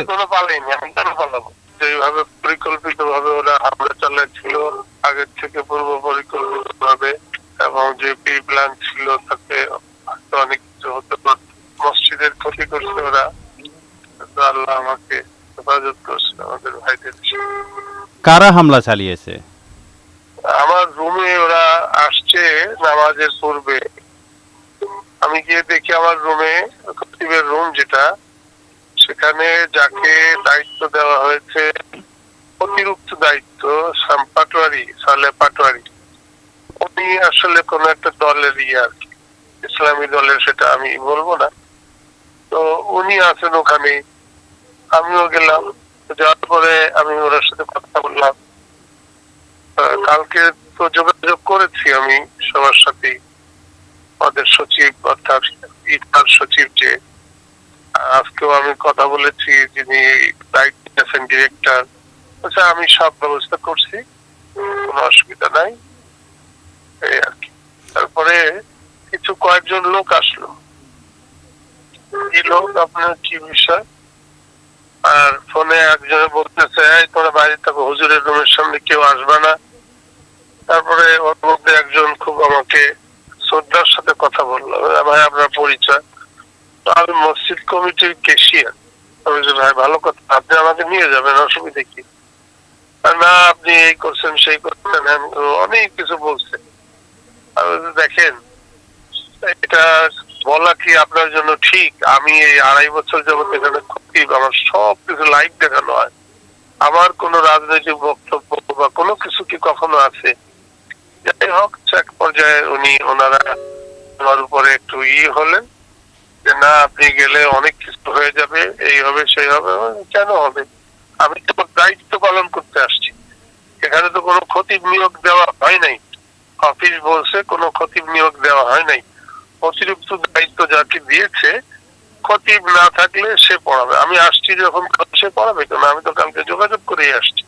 কোনো পালাইনি, আমি কেন পালাবো? যেভাবে পরিকল্পিত ভাবে ওরা হামলা চালাচ্ছিল আগের থেকে পূর্ব পরিকল্পিত ভাবে, এবং যে প্রি প্ল্যান ছিল তাতে হয়তো অনেক কিছু হতে পারত। মসজিদের ক্ষতি করছে ওরা, কিন্তু আল্লাহ আমাকে হেফাজত করছে আমাদের ভাইদের। কারা হামলা চালিয়েছে? আমার রুমে ওরা আসছে নামাজের পূর্বে, আমি গিয়ে দেখি আমার রুমে, খতিবের রুম যেটা, সেখানে যাকে দায়িত্ব দেওয়া হয়েছে, অতিরিক্ত দায়িত্ব, পাটোয়ারি, সালে পাটোয়ারি, উনি আসলে কোন একটা দলের আর কি, ইসলামী দলের, সেটা আমি বলবো না। তো উনি আছেন ওখানে, আমিও গেলাম। যাওয়ার পরে আমি ওনার সাথে কথা বললাম। কালকে তো যোগাযোগ করেছি আমি সবার সাথে, আমাদের সচিব অর্থাৎ ইফতার সচিব যে, আজকেও আমি কথা বলেছি, যিনি দায়িত্বে আছেন ডিরেক্টর। আচ্ছা, আমি সব ব্যবস্থা করছি, কোনো অসুবিধা নাই, এই আর কি। তারপরে কিছু কয়েকজন লোক আসলো, এই লোক আপনার কি বিষয়, আর ফোনে একজনে বলতেছে, এই তোরা বাইরে থাকো, হুজুরের রুমের সামনে কেউ আসবে না। তারপরে ওর মধ্যে একজন খুব আমাকে শ্রদ্ধার সাথে কথা বললো, ভাই আপনার পরিচয়? তো আমি মসজিদ কমিটির কেশিয়ার। আমি যে, ভাই ভালো কথা, আপনি আমাকে নিয়ে যাবেন, অসুবিধা কি? না, আপনি এই করছেন সেই করছেন, অনেক কিছু বলছে। আমি দেখেন, এটা বলা কি আপনার জন্য ঠিক? আমি এই 2.5 বছর যাবত এখানে খতিব, আমার সব কিছু লাইভ দেখানো হয়, আমার কোন রাজনৈতিক বক্তব্য বা কোনো কিছু কি কখনো আছে? যাই হোক, এক পর্যায়ে ওনারা আমার উপরে একটু হলেন যে, না আপনি গেলে অনেক কিছু হয়ে যাবে, এই হবে সেই হবে। কেন হবে? আমি তো দায়িত্ব পালন করতে আসছি, এখানে তো কোনো খতিব নিয়োগ দেওয়া হয় নাই। অফিস বলছে কোনো খতিব নিয়োগ দেওয়া হয় নাই। অতিরিক্ত দায়িত্ব যাকে দিয়েছে, খতিব না থাকলে সে পড়াবে। আমি আসছি যখন, সে পড়াবে কেন? আমি তো কালকে যোগাযোগ করেই আসছি।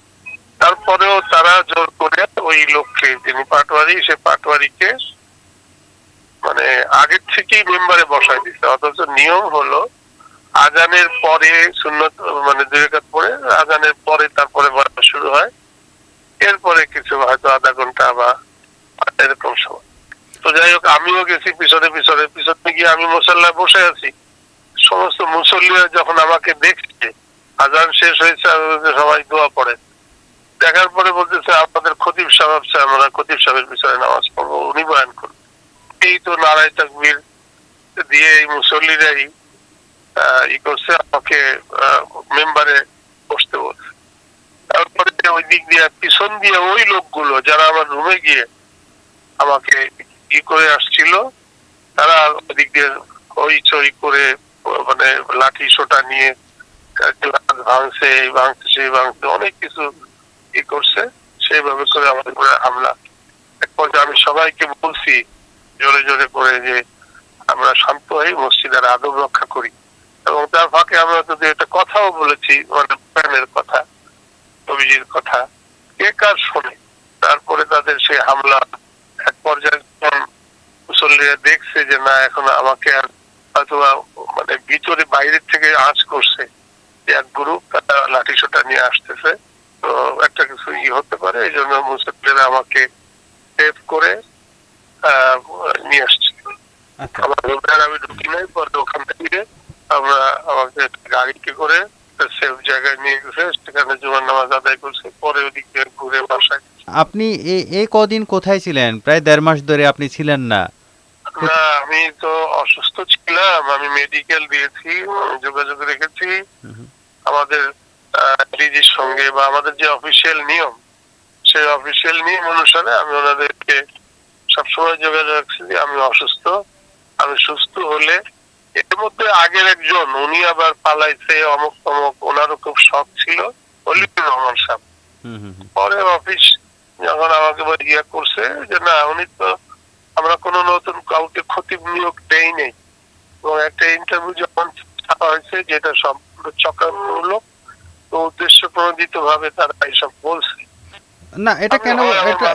তারপরেও তারা জোর করে ওই লোককে, যিনি পাটোয়ারি, সে পাটোয়ারিকে মানে আগের থেকেই মেম্বারে বসায় দিচ্ছে। অথচ নিয়ম হলো আজানের পরে সুন্নত, মানে 2 রাকাত পরে, আজানের পরে তারপরে বলা শুরু হয়, এরপরে কিছু হয়তো আধা ঘন্টা বা এরকম সময়। তো যাই হোক, আমিও গেছি পিছনে পিছনে পিছনে গিয়ে আমি মুসল্লায় বসে আছি। সমস্ত মুসল্লিরা যখন আমাকে দেখছে, আজান শেষ হয়েছে, সবাই দোয়া পড়ে, দেখার পরে বলতেছে আমাদের খতিব সাহেব, আমরা খতিব সাহেবের পিছনে নামাজ পড়বো, উনি বয়ান করবেন। এই তো নারায়ে তাকবীর দিয়ে এই মুসল্লিরাই করছে, আমাকে মেম্বারে বসতে বলছে। তারপরে ওই দিক দিয়ে পিছন দিয়ে ওই লোকগুলো যারা আমার রুমে গিয়ে আমাকে করে আসছিল, তারা ওই দিক দিয়ে হইচই করে, মানে লাঠি সোটা নিয়ে ভাঙছে, এই ভাঙছে সেই ভাঙছে, অনেক কিছু করছে। সেইভাবে করে আমাদের উপরে হামলা। এক পর্যায়ে আমি সবাইকে বলছি জোরে জোরে করে যে, আমরা শান্ত হই, মসজিদের আদব রক্ষা করি। এবং তার ফাঁকে আমরা যদি একটা কথাও বলেছি, মানে প্যানের কথা, নবীজির কথা, কে কার শোনে। তারপরে তাদের সেই হামলা, এক পর্যায়ে মুসল্লিরা দেখছে যে না, এখন আমাকে আর হয়তো মানে ভিতরে বাইরের থেকে আঁচ করছে, যে এক গ্রুপ তারা লাঠি সোটা নিয়ে আসতেছে, তো একটা কিছু হতে পারে, এই জন্য মুসল্লিরা আমাকে সেভ করে নিয়ে আসছে। আমার রুমে আমি ঢুকি নাই, পরে ওখান থেকে আমরা আমাকে গাড়িতে করে সেফ জায়গায় নিয়ে গেছে, সেখানে জুমার নামাজ আদায় করছে, পরে ওদিক দিয়ে ঘুরে বাসায়। আপনি এই কদিন কোথায় ছিলেন? প্রায় 1.5 মাস ধরে আপনি ছিলেন না। না, আমি তো অসুস্থ ছিলাম, আমি মেডিকেল দিয়েছি, যোগাযোগ রেখেছি আমাদের ডিজির সঙ্গে, বা আমাদের যে অফিসিয়াল নিয়ম, সেই অফিসিয়াল নিয়ম অনুসারে আমি ওনাদেরকে সবসময় যোগাযোগ রাখছি যে আমি অসুস্থ, আমি সুস্থ হলে। এর মধ্যে আগের একজন, উনি আবার পালাইছে, অমুক তমুক, ওনারও খুব শখ ছিল, অলিউর রহমান সাহেব। পরে অফিস যখন আমাকে করছে যে না, উনি তো, আমরা কোন নতুন কাউকে খতিব নিয়োগ দেই নেই, এবং একটা ইন্টারভিউ যখন ছাপা হয়েছে, যেটা সম্পূর্ণ চক্রান্তমূলক, তো উদ্দেশ্য প্রণোদিত ভাবে তারা এইসব বলছে। না, এটা কেন,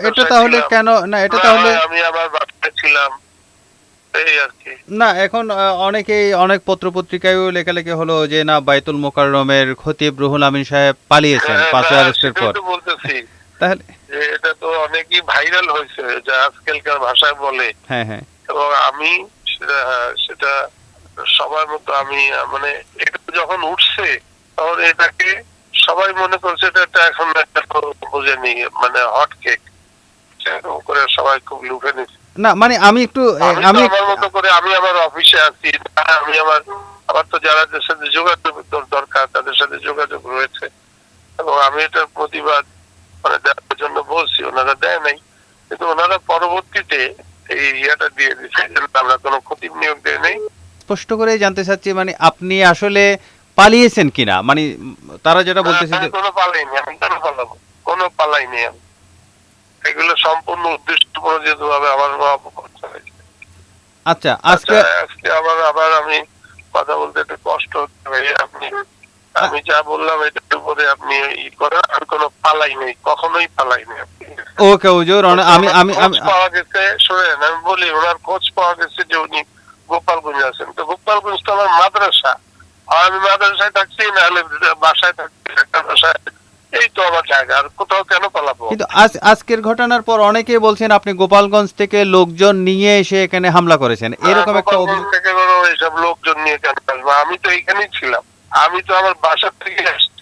এটা তাহলে কেন, না এটা তাহলে আমি আমার বাসায় ছিলাম, এই আর কি। না এখন অনেকেই অনেক পত্রপত্রিকায়ও লেখালেখি হলো যে না বাইতুল মোকাররমের খতিব রুহুল আমিন সাহেব পালিয়েছেন 5ই আগস্টের সেটাই পর। তো বলতেছি তাহলে যে এটা তো অনেকই ভাইরাল হয়েছে যা আজকালকার ভাষায় বলে, হ্যাঁ হ্যাঁ এবং আমি সেটা সবার মতো আমি মানে এটা যখন উঠছে তখন এটাকে সবাই মনে করছে এটা এখন একটা বোঝেনি মানে হট কেক, সেরকম করে সবাই খুব লুফে নিচ্ছে। না মানে আমি একটু আমি তো আমার মতো করে আমি আমার অফিসে আছি, আমি আমার তো যারা সাথে যোগাযোগ দরকার তাদের সাথে যোগাযোগ রয়েছে, এবং আমি এটার প্রতিবাদ মানে দেওয়ার জন্য বলছি, ওনারা দেয় নাই, কিন্তু ওনারা পরবর্তীতে এই ইয়েটা দিয়ে দিচ্ছে যে আমরা কোনো খতিব নিয়োগ দেয় নাই। স্পষ্ট করে জানতে চাচ্ছি মানে আপনি আসলে পালিয়েছেন কিনা, মানে তারা যেটা বলতেছে যে কোনো পালাইনি, আমি কেন পালাবো, কোনো পালাইনি আমি, এগুলো সম্পূর্ণ উদ্দেশ্যপ্রণোদিত ভাবে আমার অপকর্ম হয়েছে। আচ্ছা আজকে আজকে আবার আমি কথা বলতে একটু কষ্ট হচ্ছে ভাই, আমি যা বললাম এটার উপরে আপনি ই করেন, আমি কোনো পালাই নেই, কখনোই পালাই নেই। ওকে হুজুর আমি আমি খোঁজ পাওয়া গেছে, শোনেন আমি বলি, ওনার খোঁজ পাওয়া গেছে যে উনি গোপালগঞ্জ আছেন, তো গোপালগঞ্জ তো আমার মাদ্রাসা, আর আমি মাদ্রাসায় থাকছি, নাহলে বাসায় থাকছি, একটা বাসায়, এই তো আমার জায়গা, আর কোথাও কেন পালাবো। কিন্তু আজকের ঘটনার পর অনেকেই বলছেন আপনি গোপালগঞ্জ থেকে লোকজন নিয়ে এসে এখানে হামলা করেছেন, এরকম একটা গোপালগঞ্জ থেকে কোনো এইসব লোকজন নিয়ে কেন আসবো, আমি তো এইখানেই ছিলাম, আমি তো আমার বাসা থেকে আসছি।